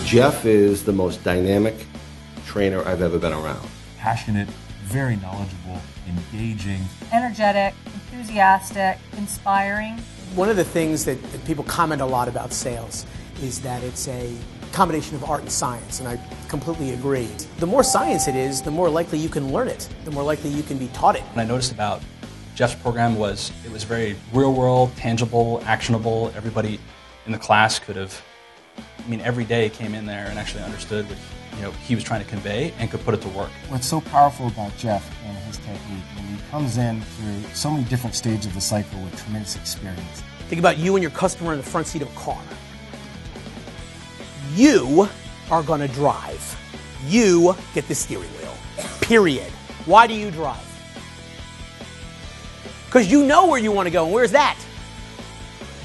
Jeff is the most dynamic trainer I've ever been around. Passionate, very knowledgeable, engaging. Energetic, enthusiastic, inspiring. One of the things that people comment a lot about sales is that it's a combination of art and science, and I completely agree. The more science it is, the more likely you can learn it, the more likely you can be taught it. What I noticed about Jeff's program was it was very real world, tangible, actionable. Everybody in the class could have, every day came in there and actually understood what he was trying to convey and could put it to work. What's so powerful about Jeff and his technique, when he comes in through so many different stages of the cycle with tremendous experience. Think about you and your customer in the front seat of a car. You are going to drive. You get the steering wheel. Period. Why do you drive? Because you know where you want to go, and where's that?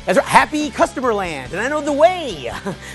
That's right, happy customer land, and I know the way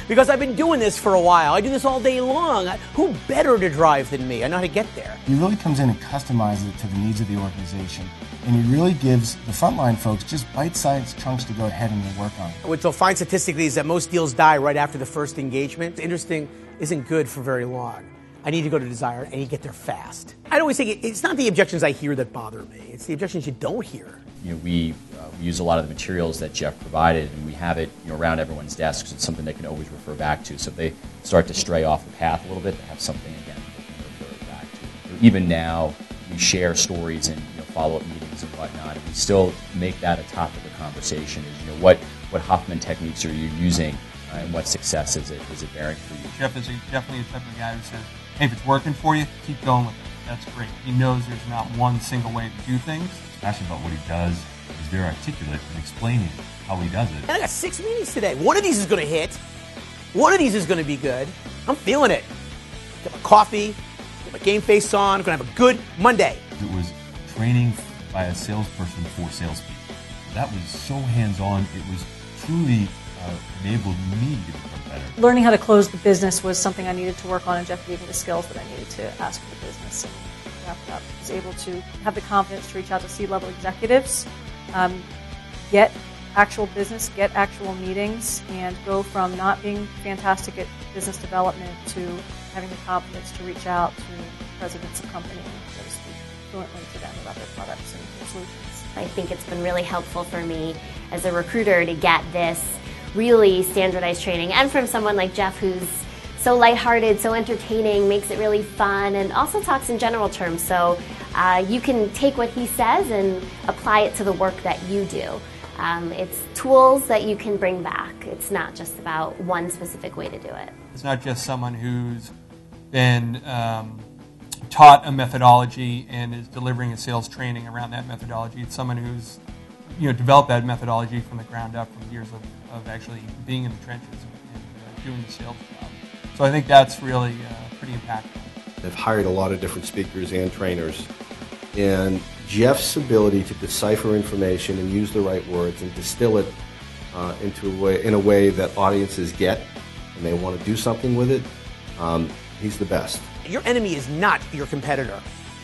because I've been doing this for a while. I do this all day long. Who better to drive than me? I know how to get there. He really comes in and customizes it to the needs of the organization, and he really gives the frontline folks just bite-sized chunks to go ahead and work on. What you'll find statistically is that most deals die right after the first engagement. Interesting isn't good for very long. I need to go to Desire, and you get there fast. I'd always say it's not the objections I hear that bother me. It's the objections you don't hear. We use a lot of the materials that Jeff provided, and we have it around everyone's desks. It's something they can always refer back to. So if they start to stray off the path a little bit, they have something, again, they can refer back to. Even now, we share stories in follow-up meetings and whatnot, and we still make that a topic of conversation. Is what Hoffman techniques are you using, and what success is it bearing for you? Jeff is definitely the type of guy who says, hey, if it's working for you, keep going with it. That's great. He knows there's not one single way to do things. He's passionate about what he does. He's very articulate in explaining how he does it. And I got 6 meetings today. One of these is going to hit. One of these is going to be good. I'm feeling it. Get my coffee, get my game face on. I'm going to have a good Monday. It was training by a salesperson for salespeople. That was so hands-on. It was truly enabled me to become better. Learning how to close the business was something I needed to work on, and Jeff gave me the skills that I needed to ask for the business and wrap it up. I was able to have the confidence to reach out to C-level executives, get actual business, get actual meetings, and go from not being fantastic at business development to having the confidence to reach out to presidents of companies, so to speak, fluently to them about their products and their solutions. I think it's been really helpful for me as a recruiter to get this really standardized training, and from someone like Jeff who's so lighthearted, so entertaining, makes it really fun, and also talks in general terms. So you can take what he says and apply it to the work that you do. It's tools that you can bring back. It's not just about one specific way to do it. It's not just someone who's been taught a methodology and is delivering a sales training around that methodology. It's someone who's developed that methodology from the ground up, from years of actually being in the trenches and doing the sales job. So I think that's really pretty impactful. I've hired a lot of different speakers and trainers, and Jeff's ability to decipher information and use the right words and distill it in a way that audiences get and they want to do something with it, he's the best. Your enemy is not your competitor,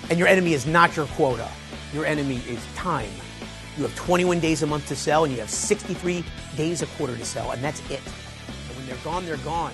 and your enemy is not your quota. Your enemy is time. You have 21 days a month to sell, and you have 63 days a quarter to sell, and that's it. And when they're gone, they're gone.